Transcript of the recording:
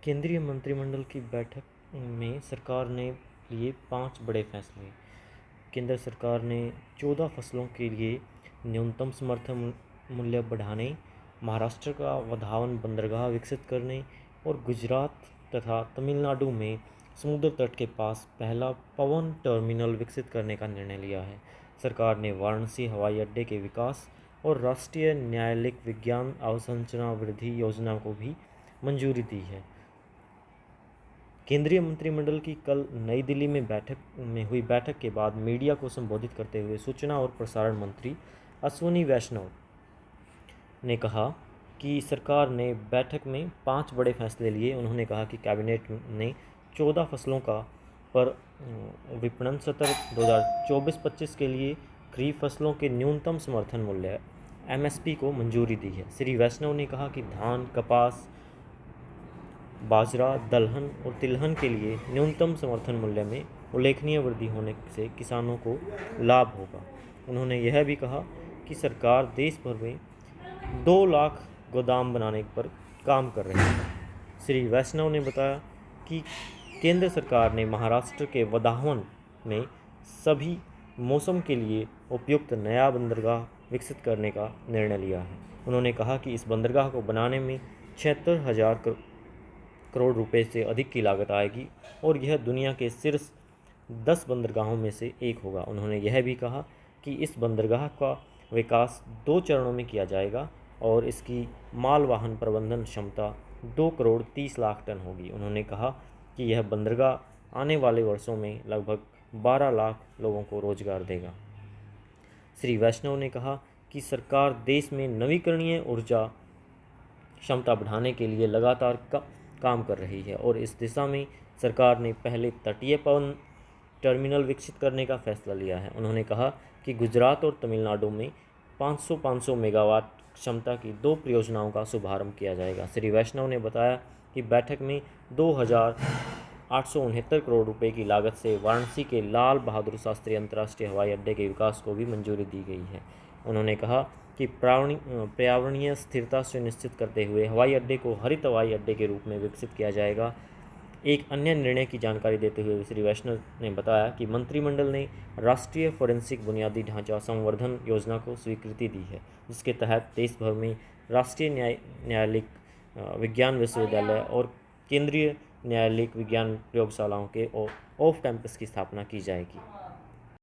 केंद्रीय मंत्रिमंडल की बैठक में सरकार ने लिए 5 बड़े फैसले। केंद्र सरकार ने 14 फसलों के लिए न्यूनतम समर्थन मूल्य बढ़ाने, महाराष्ट्र का वधावन बंदरगाह विकसित करने और गुजरात तथा तमिलनाडु में समुद्र तट के पास पहला पवन टर्मिनल विकसित करने का निर्णय लिया है। सरकार ने वाराणसी हवाई अड्डे के विकास और राष्ट्रीय न्यायालयिक विज्ञान अवसंरचना वृद्धि योजना को भी मंजूरी दी है। केंद्रीय मंत्रिमंडल की कल नई दिल्ली में हुई बैठक के बाद मीडिया को संबोधित करते हुए सूचना और प्रसारण मंत्री अश्विनी वैष्णव ने कहा कि सरकार ने बैठक में 5 बड़े फैसले लिए। उन्होंने कहा कि कैबिनेट ने 14 फसलों का पर विपणन सत्र 2024-25 के लिए खरीफ फसलों के न्यूनतम समर्थन मूल्य MSP को मंजूरी दी है। श्री वैष्णव ने कहा कि धान, कपास, बाजरा, दलहन और तिलहन के लिए न्यूनतम समर्थन मूल्य में उल्लेखनीय वृद्धि होने से किसानों को लाभ होगा। उन्होंने यह भी कहा कि सरकार देश भर में 2 लाख गोदाम बनाने पर काम कर रही है। श्री वैष्णव ने बताया कि केंद्र सरकार ने महाराष्ट्र के वधावन में सभी मौसम के लिए उपयुक्त नया बंदरगाह विकसित करने का निर्णय लिया है। उन्होंने कहा कि इस बंदरगाह को बनाने में 76,000 करोड़ रुपए से अधिक की लागत आएगी और यह दुनिया के शीर्ष 10 बंदरगाहों में से एक होगा। उन्होंने यह भी कहा कि इस बंदरगाह का विकास 2 चरणों में किया जाएगा और इसकी मालवाहन प्रबंधन क्षमता 2 करोड़ 30 लाख टन होगी। उन्होंने कहा कि यह बंदरगाह आने वाले वर्षों में लगभग 12 लाख लोगों को रोजगार देगा। श्री वैष्णव ने कहा कि सरकार देश में नवीकरणीय ऊर्जा क्षमता बढ़ाने के लिए लगातार काम कर रही है और इस दिशा में सरकार ने पहले तटीय पवन टर्मिनल विकसित करने का फैसला लिया है। उन्होंने कहा कि गुजरात और तमिलनाडु में 500 मेगावाट क्षमता की 2 परियोजनाओं का शुभारंभ किया जाएगा। श्री वैष्णव ने बताया कि बैठक में 2,869 करोड़ रुपए की लागत से वाराणसी के लाल बहादुर शास्त्री अंतर्राष्ट्रीय हवाई अड्डे के विकास को भी मंजूरी दी गई है। उन्होंने कहा कि पर्यावरणीय स्थिरता सुनिश्चित करते हुए हवाई अड्डे को हरित हवाई अड्डे के रूप में विकसित किया जाएगा। एक अन्य निर्णय की जानकारी देते हुए श्री वैष्णव ने बताया कि मंत्रिमंडल ने राष्ट्रीय फोरेंसिक बुनियादी ढांचा संवर्धन योजना को स्वीकृति दी है, जिसके तहत देश भर में राष्ट्रीय न्यायालयिक विज्ञान विश्वविद्यालय और केंद्रीय न्यायालयिक विज्ञान प्रयोगशालाओं के ऑफ कैंपस की स्थापना की जाएगी।